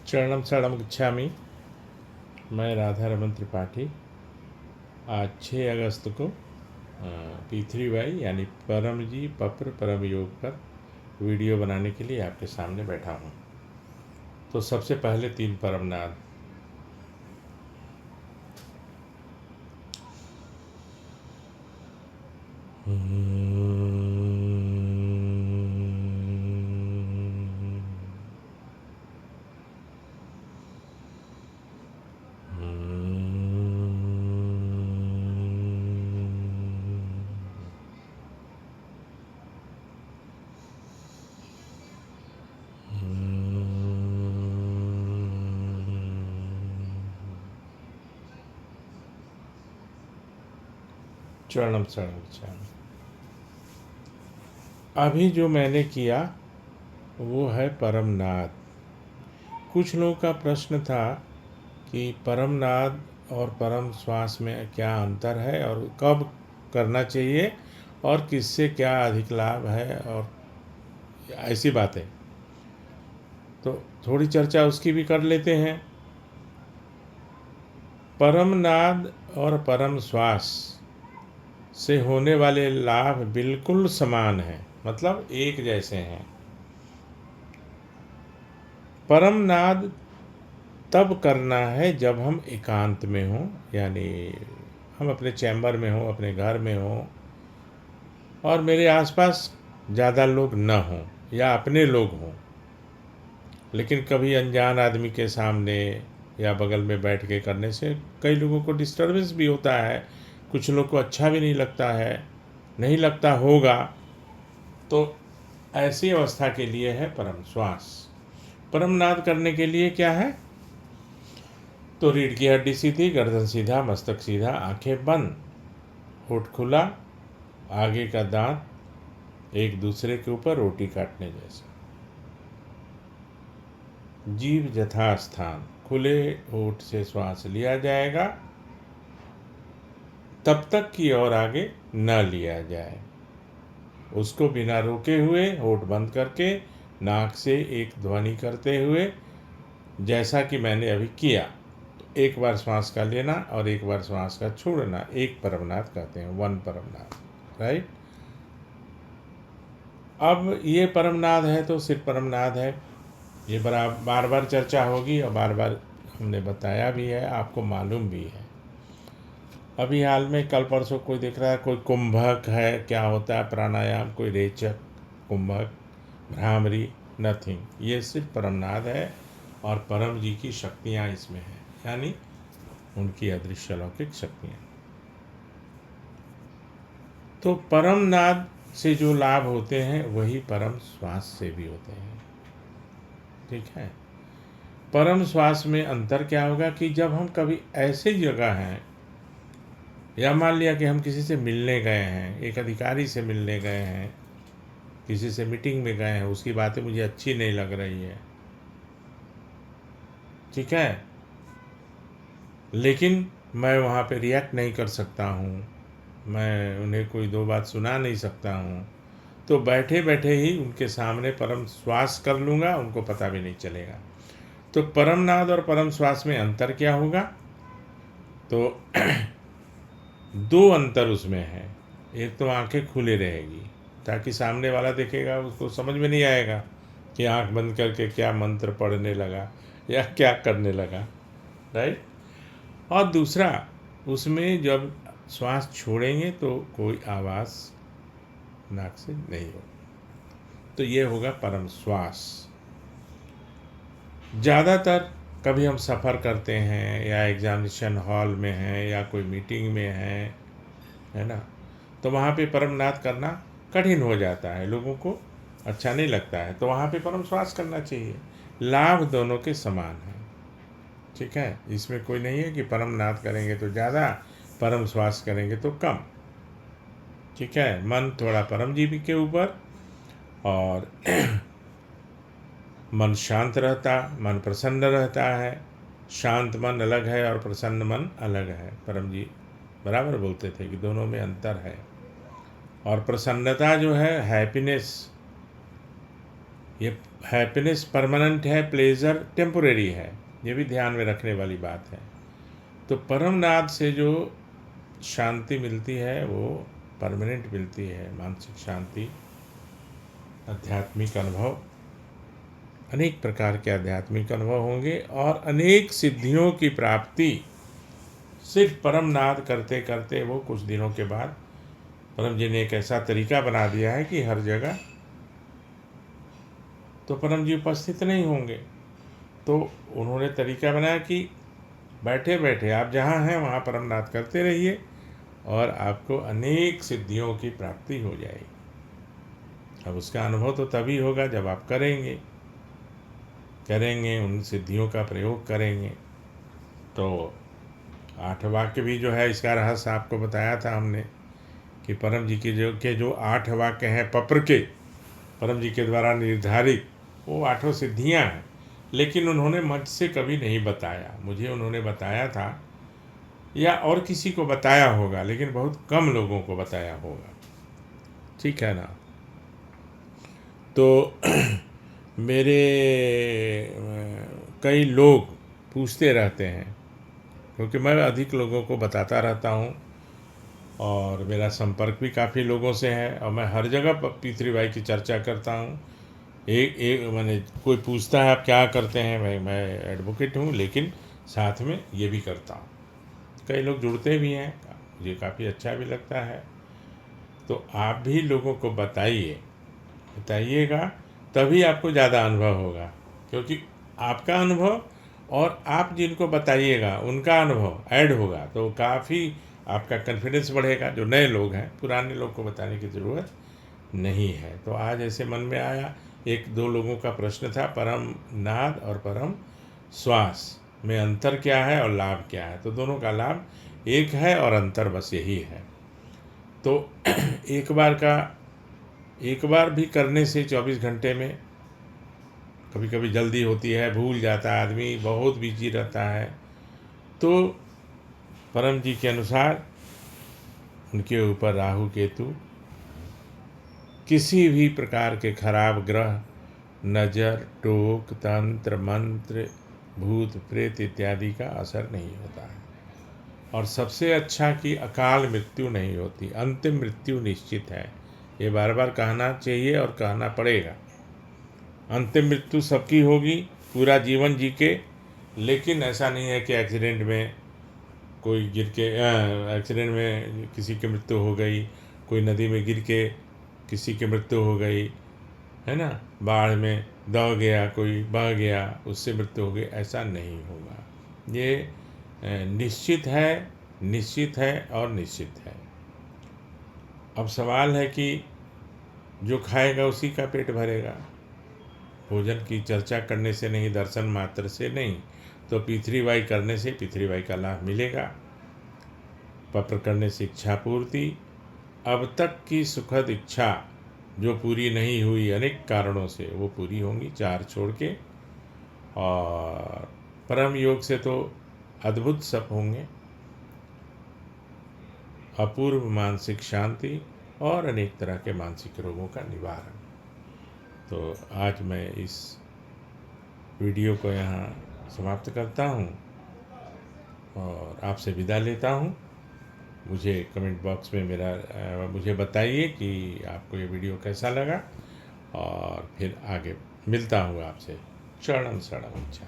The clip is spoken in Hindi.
चरणम शरणम गच्छामि। मैं राधा रमन त्रिपाठी आज 6 अगस्त को P3Y यानी परम जी पप्र परम योग पर वीडियो बनाने के लिए आपके सामने बैठा हूँ। तो सबसे पहले 3 परमनाद। चरणम शरणम गच्छामि। अभी जो मैंने किया वो है परमनाद। कुछ लोगों का प्रश्न था कि परमनाद और परम श्वास में क्या अंतर है और कब करना चाहिए और किससे क्या अधिक लाभ है और ऐसी बातें। तो थोड़ी चर्चा उसकी भी कर लेते हैं। परमनाद और परम श्वास से होने वाले लाभ बिल्कुल समान हैं, मतलब एक जैसे हैं। परमनाद तब करना है जब हम एकांत में हों, यानी हम अपने चैम्बर में हों, अपने घर में हों और मेरे आसपास ज़्यादा लोग न हों या अपने लोग हों। लेकिन कभी अनजान आदमी के सामने या बगल में बैठ के करने से कई लोगों को डिस्टर्बेंस भी होता है, कुछ लोग को अच्छा भी नहीं लगता है, नहीं लगता होगा। तो ऐसी अवस्था के लिए है परम श्वास। परमनाद करने के लिए क्या है? तो रीढ़ की हड्डी सीधी, गर्दन सीधा, मस्तक सीधा, आंखें बंद, होठ खुला, आगे का दांत एक दूसरे के ऊपर रोटी काटने जैसा, जीभ यथास्थान, खुले होठ से श्वास लिया जाएगा तब तक की और आगे न लिया जाए। उसको बिना रोके हुए होठ बंद करके नाक से एक ध्वनि करते हुए, जैसा कि मैंने अभी किया। तो एक बार श्वास का लेना और एक बार श्वास का छोड़ना, एक परमनाद कहते हैं, 1 परमनाद, राइट। अब ये परमनाद है तो सिर्फ परमनाद है, ये बार बार चर्चा होगी और बार बार हमने बताया भी है, आपको मालूम भी है। अभी हाल में कल परसों कोई देख रहा है, कोई कुंभक है, क्या होता है प्राणायाम, कोई रेचक, कुंभक, भ्रामरी, नथिंग। ये सिर्फ परमनाद है और परम जी की शक्तियाँ इसमें हैं, यानी उनकी अदृश्य अलौकिक शक्तियाँ। तो परमनाद से जो लाभ होते हैं वही परम श्वास से भी होते हैं, ठीक है। परम श्वास में अंतर क्या होगा कि जब हम कभी ऐसी जगह हैं, या मान लिया कि हम किसी से मिलने गए हैं, एक अधिकारी से मिलने गए हैं, किसी से मीटिंग में गए हैं, उसकी बातें मुझे अच्छी नहीं लग रही है, ठीक है, लेकिन मैं वहाँ पे रिएक्ट नहीं कर सकता हूँ, मैं उन्हें कोई 2 बात सुना नहीं सकता हूँ, तो बैठे बैठे ही उनके सामने परम श्वास कर लूँगा, उनको पता भी नहीं चलेगा। तो परमनाद और परम श्वास में अंतर क्या होगा? तो 2 अंतर उसमें है। एक तो आंखें खुली रहेगी ताकि सामने वाला देखेगा, उसको समझ में नहीं आएगा कि आंख बंद करके क्या मंत्र पढ़ने लगा या क्या करने लगा, राइट। और दूसरा, उसमें जब श्वास छोड़ेंगे तो कोई आवाज़ नाक से नहीं होगी। तो ये होगा परम श्वास। ज़्यादातर कभी हम सफ़र करते हैं या एग्जामिनेशन हॉल में हैं या कोई मीटिंग में हैं, है ना, तो वहाँ पे परमनाद करना कठिन हो जाता है, लोगों को अच्छा नहीं लगता है, तो वहाँ पे परम श्वास करना चाहिए। लाभ दोनों के समान हैं, ठीक है। इसमें कोई नहीं है कि परमनाद करेंगे तो ज़्यादा, परम श्वास करेंगे तो कम, ठीक है। मन थोड़ा परम जीवी के ऊपर, और मन शांत रहता, मन प्रसन्न रहता है। शांत मन अलग है और प्रसन्न मन अलग है। परम जी बराबर बोलते थे कि दोनों में अंतर है। और प्रसन्नता जो है, हैप्पीनेस, ये हैप्पीनेस परमानेंट है, प्लेजर टेम्पोरेरी है, ये भी ध्यान में रखने वाली बात है। तो परम नाद से जो शांति मिलती है वो परमानेंट मिलती है, मानसिक शांति, आध्यात्मिक अनुभव, अनेक प्रकार के आध्यात्मिक अनुभव होंगे और अनेक सिद्धियों की प्राप्ति सिर्फ परम नाद करते करते वो कुछ दिनों के बाद परम जी ने एक ऐसा तरीका बना दिया है कि हर जगह तो परम जी उपस्थित नहीं होंगे। तो उन्होंने तरीका बनाया कि बैठे बैठे आप जहाँ हैं वहाँ परम नाद करते रहिए और आपको अनेक सिद्धियों की प्राप्ति हो जाएगी। अब उसका अनुभव तो तभी होगा जब आप करेंगे, उन सिद्धियों का प्रयोग करेंगे। तो 8 वाक्य भी जो है, इसका रहस्य आपको बताया था हमने कि परम जी के जो 8 वाक्य हैं पत्र के, परम जी के द्वारा निर्धारित, वो 8 सिद्धियां हैं। लेकिन उन्होंने मुझ से कभी नहीं बताया, मुझे उन्होंने बताया था या और किसी को बताया होगा, लेकिन बहुत कम लोगों को बताया होगा, ठीक है ना। तो मेरे कई लोग पूछते रहते हैं, क्योंकि मैं अधिक लोगों को बताता रहता हूँ और मेरा संपर्क भी काफ़ी लोगों से है और मैं हर जगह पी3 भाई की चर्चा करता हूँ। एक मैंने कोई पूछता है आप क्या करते हैं, मैं एडवोकेट हूँ, लेकिन साथ में ये भी करता हूँ। कई लोग जुड़ते भी हैं, मुझे काफ़ी अच्छा भी लगता है। तो आप भी लोगों को बताइएगा, तभी आपको ज़्यादा अनुभव होगा, क्योंकि आपका अनुभव और आप जिनको बताइएगा उनका अनुभव ऐड होगा तो काफ़ी आपका कॉन्फिडेंस बढ़ेगा। जो नए लोग हैं, पुराने लोग को बताने की ज़रूरत नहीं है। तो आज ऐसे मन में आया, 1-2 लोगों का प्रश्न था, परम नाद और परम श्वास में अंतर क्या है और लाभ क्या है। तो दोनों का लाभ एक है और अंतर बस यही है। तो एक बार भी करने से 24 घंटे में, कभी कभी जल्दी होती है, भूल जाता है आदमी, बहुत बिजी रहता है, तो परम जी के अनुसार उनके ऊपर राहु केतु, किसी भी प्रकार के खराब ग्रह, नज़र, टोक, तंत्र, मंत्र, भूत प्रेत इत्यादि का असर नहीं होता है। और सबसे अच्छा कि अकाल मृत्यु नहीं होती, अंतिम मृत्यु निश्चित है। ये बार बार कहना चाहिए और कहना पड़ेगा। अंतिम मृत्यु सबकी होगी, पूरा जीवन जी के, लेकिन ऐसा नहीं है कि एक्सीडेंट में कोई गिर के एक्सीडेंट में किसी की मृत्यु हो गई, कोई नदी में गिर के किसी की मृत्यु हो गई, है ना, बाढ़ में दब गया, कोई बह गया, उससे मृत्यु हो गई, ऐसा नहीं होगा। ये निश्चित है और निश्चित है। अब सवाल है कि जो खाएगा उसी का पेट भरेगा। भोजन की चर्चा करने से नहीं, दर्शन मात्र से नहीं, तो पी3 वाई करने से पी3 वाई का लाभ मिलेगा। पत्र करने से इच्छा पूर्ति, अब तक की सुखद इच्छा जो पूरी नहीं हुई अनेक कारणों से, वो पूरी होंगी 4 छोड़ के। और परम योग से तो अद्भुत सब होंगे, अपूर्व मानसिक शांति और अनेक तरह के मानसिक रोगों का निवारण। तो आज मैं इस वीडियो को यहाँ समाप्त करता हूँ और आपसे विदा लेता हूँ। मुझे कमेंट बॉक्स में मुझे बताइए कि आपको ये वीडियो कैसा लगा, और फिर आगे मिलता हूँ आपसे। शरणम शरणम इच्छा।